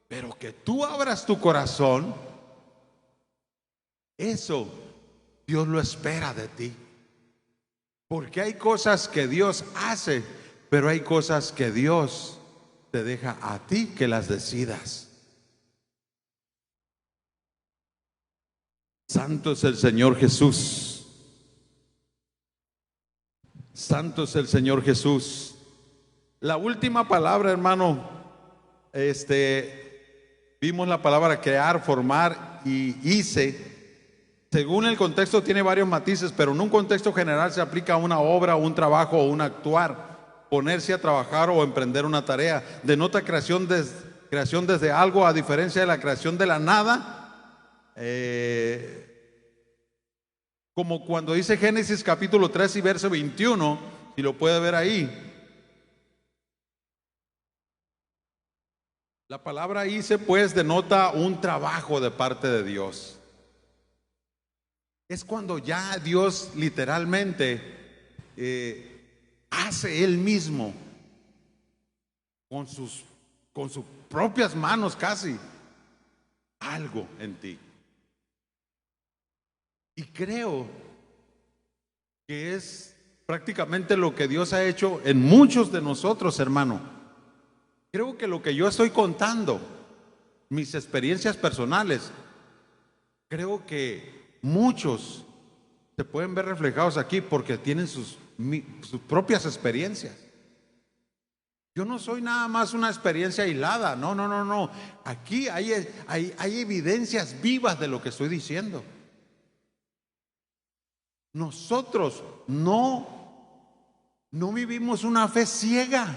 Pero que tú abras tu corazón, eso Dios lo espera de ti. Porque hay cosas que Dios hace, pero hay cosas que Dios te deja a ti que las decidas. Santo es el Señor Jesús. Santo es el Señor Jesús. La última palabra, hermano, vimos la palabra crear, formar y hice. Según el contexto tiene varios matices, pero en un contexto general se aplica a una obra, un trabajo o un actuar. Ponerse a trabajar o emprender una tarea. Denota creación desde algo, a diferencia de la creación de la nada. Como cuando dice Génesis capítulo 3 y verso 21, si lo puede ver ahí. La palabra hice pues denota un trabajo de parte de Dios. Es cuando ya Dios literalmente hace Él mismo con sus propias manos casi algo en ti. Y creo que es prácticamente lo que Dios ha hecho en muchos de nosotros, hermano. Creo que lo que yo estoy contando, mis experiencias personales, creo que muchos se pueden ver reflejados aquí porque tienen sus propias experiencias. Yo no soy nada más una experiencia aislada, no. Aquí hay evidencias vivas de lo que estoy diciendo. Nosotros no vivimos una fe ciega.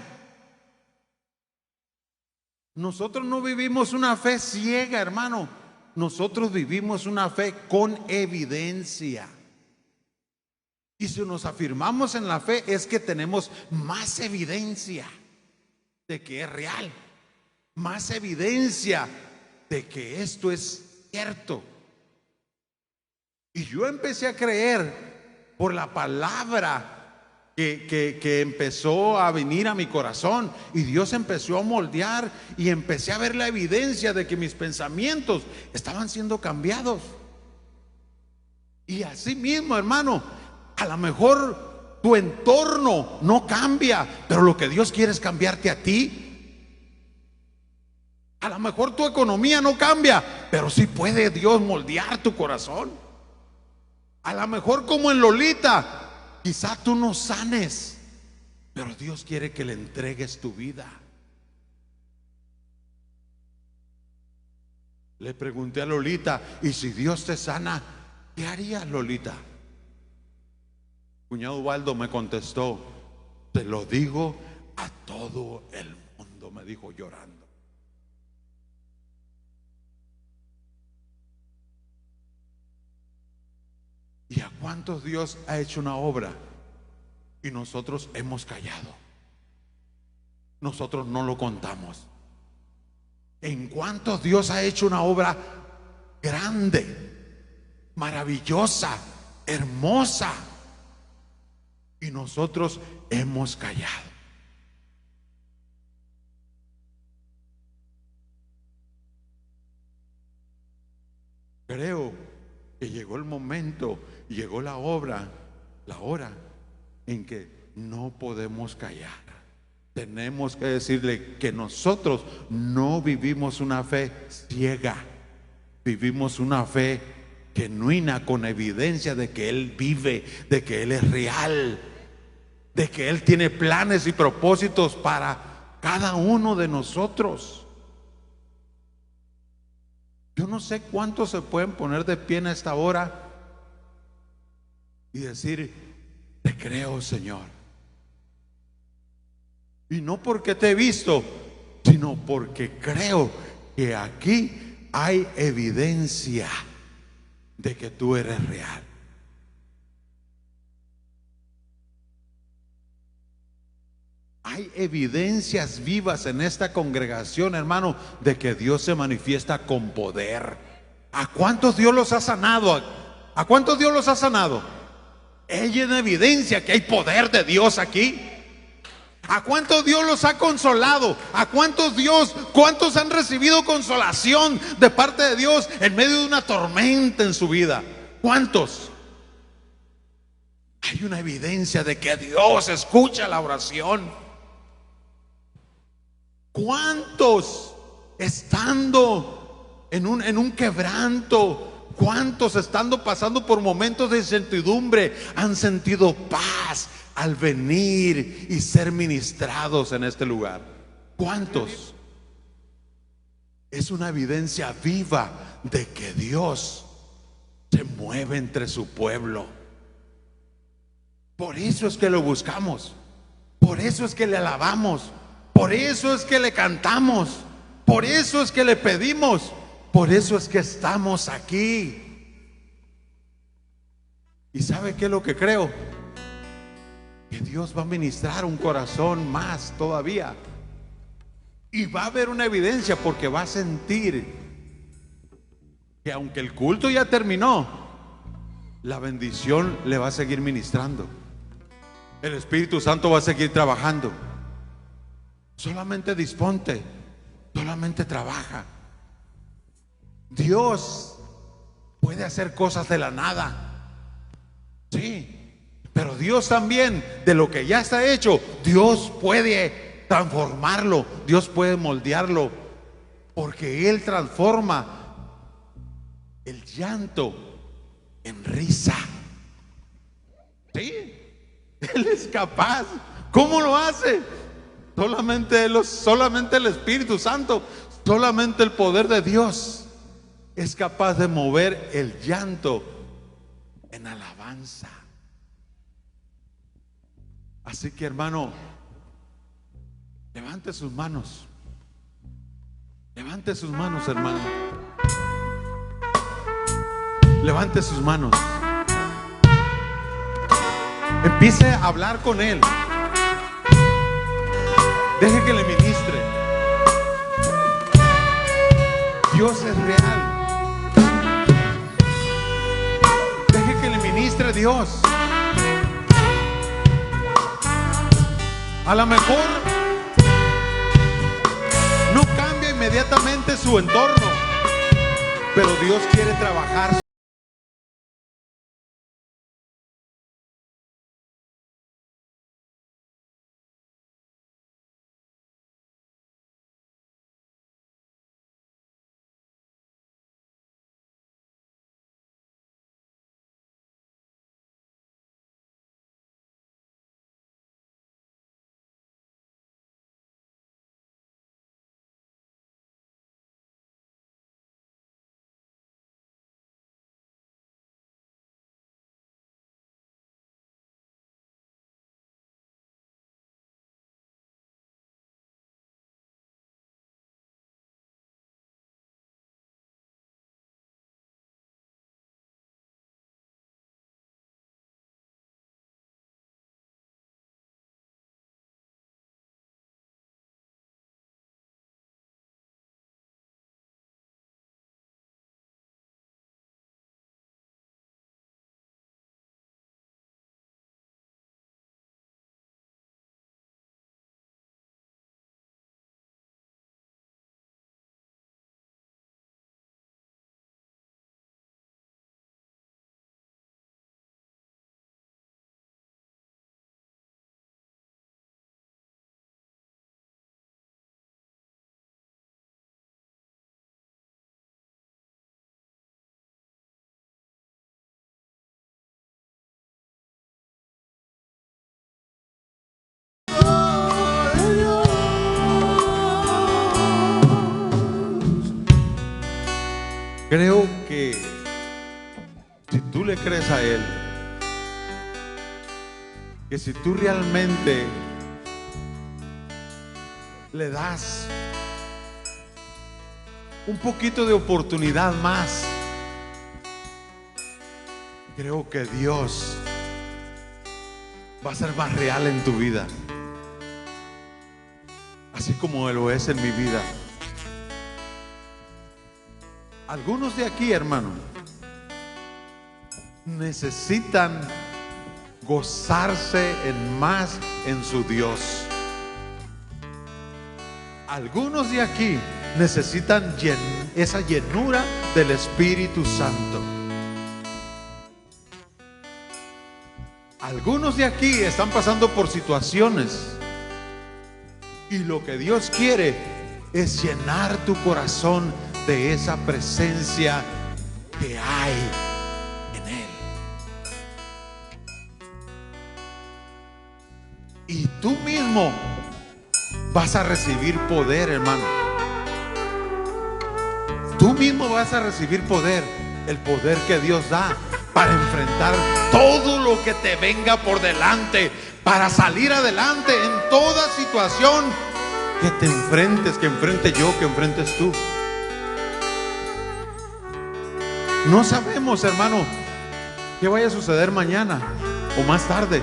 Nosotros no vivimos una fe ciega, hermano. Nosotros vivimos una fe con evidencia. Y si nos afirmamos en la fe es que tenemos más evidencia de que es real, más evidencia de que esto es cierto. Y yo empecé a creer por la palabra que empezó a venir a mi corazón, y Dios empezó a moldear, y empecé a ver la evidencia de que mis pensamientos estaban siendo cambiados. Y así mismo, hermano, a lo mejor tu entorno no cambia, pero lo que Dios quiere es cambiarte a ti. A lo mejor tu economía no cambia, pero sí puede Dios moldear tu corazón. A lo mejor como en Lolita, quizá tú no sanes, pero Dios quiere que le entregues tu vida. Le pregunté a Lolita, ¿y si Dios te sana, qué harías, Lolita? Cuñado Ubaldo me contestó, te lo digo a todo el mundo, me dijo llorando. ¿Y a cuántos Dios ha hecho una obra y nosotros hemos callado? Nosotros no lo contamos. ¿En cuántos Dios ha hecho una obra grande, maravillosa, hermosa, y nosotros hemos callado? Creo que llegó el momento, llegó la hora en que no podemos callar. Tenemos que decirle que nosotros no vivimos una fe ciega, vivimos una fe genuina, con evidencia de que Él vive, de que Él es real, de que Él tiene planes y propósitos para cada uno de nosotros. Yo no sé cuántos se pueden poner de pie en esta hora y decir, te creo, Señor. Y no porque te he visto, sino porque creo que aquí hay evidencia de que tú eres real. Hay evidencias vivas en esta congregación, hermano, de que Dios se manifiesta con poder. ¿A cuántos Dios los ha sanado? ¿A cuántos Dios los ha sanado? Hay una evidencia que hay poder de Dios aquí. ¿A cuántos Dios los ha consolado? ¿A cuántos han recibido consolación de parte de Dios en medio de una tormenta en su vida? ¿Cuántos? Hay una evidencia de que Dios escucha la oración. ¿Cuántos estando en un quebranto, ¿Cuántos, estando pasando por momentos de incertidumbre, han sentido paz al venir y ser ministrados en este lugar? ¿Cuántos? Es una evidencia viva de que Dios se mueve entre su pueblo. Por eso es que lo buscamos, por eso es que le alabamos, por eso es que le cantamos, por eso es que le pedimos, por eso es que estamos aquí. ¿Y sabe qué es lo que creo? Que Dios va a ministrar un corazón más todavía. Y va a haber una evidencia, porque va a sentir que aunque el culto ya terminó, la bendición le va a seguir ministrando. El Espíritu Santo va a seguir trabajando. Solamente disponte, solamente trabaja. Dios puede hacer cosas de la nada, sí, pero Dios también, de lo que ya está hecho, Dios puede transformarlo, Dios puede moldearlo, porque Él transforma el llanto en risa. Sí, Él es capaz. ¿Cómo lo hace? Solamente el Espíritu Santo, solamente el poder de Dios es capaz de mover el llanto en alabanza. Así que, hermano, levante sus manos. Levante sus manos, hermano. Levante sus manos. Empiece a hablar con Él. Deje que le ministre. Dios es real. Deje que le ministre Dios. A lo mejor no cambia inmediatamente su entorno, pero Dios quiere trabajar. Creo que si tú le crees a Él, que si tú realmente le das un poquito de oportunidad más, creo que Dios va a ser más real en tu vida, así como lo es en mi vida. Algunos de aquí, hermano, necesitan gozarse más en su Dios. Algunos de aquí necesitan esa llenura del Espíritu Santo. Algunos de aquí están pasando por situaciones y lo que Dios quiere es llenar tu corazón de esa presencia que hay en Él. Y tú mismo vas a recibir poder, hermano. Tú mismo vas a recibir poder, el poder que Dios da para enfrentar todo lo que te venga por delante, para salir adelante en toda situación que te enfrentes, que enfrente yo, que enfrentes tú. No sabemos, hermano, qué vaya a suceder mañana o más tarde.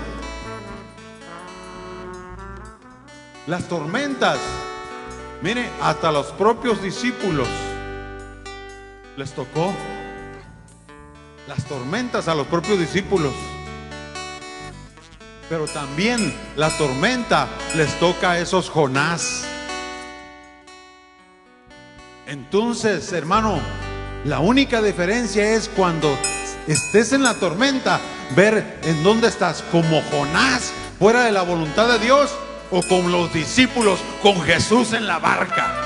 Las tormentas, mire, hasta los propios discípulos les tocó las tormentas a los propios discípulos. Pero también la tormenta les toca a esos Jonás. Entonces, hermano, la única diferencia es cuando estés en la tormenta, ver en dónde estás, como Jonás, fuera de la voluntad de Dios, o con los discípulos, con Jesús en la barca.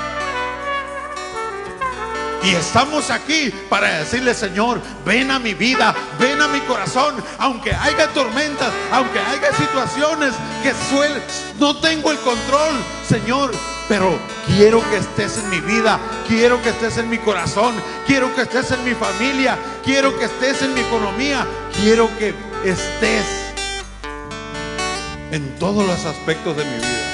Y estamos aquí para decirle: Señor, ven a mi vida, ven a mi corazón. Aunque haya tormentas, aunque haya situaciones que no tengo el control, Señor, pero quiero que estés en mi vida, quiero que estés en mi corazón, quiero que estés en mi familia, quiero que estés en mi economía, quiero que estés en todos los aspectos de mi vida.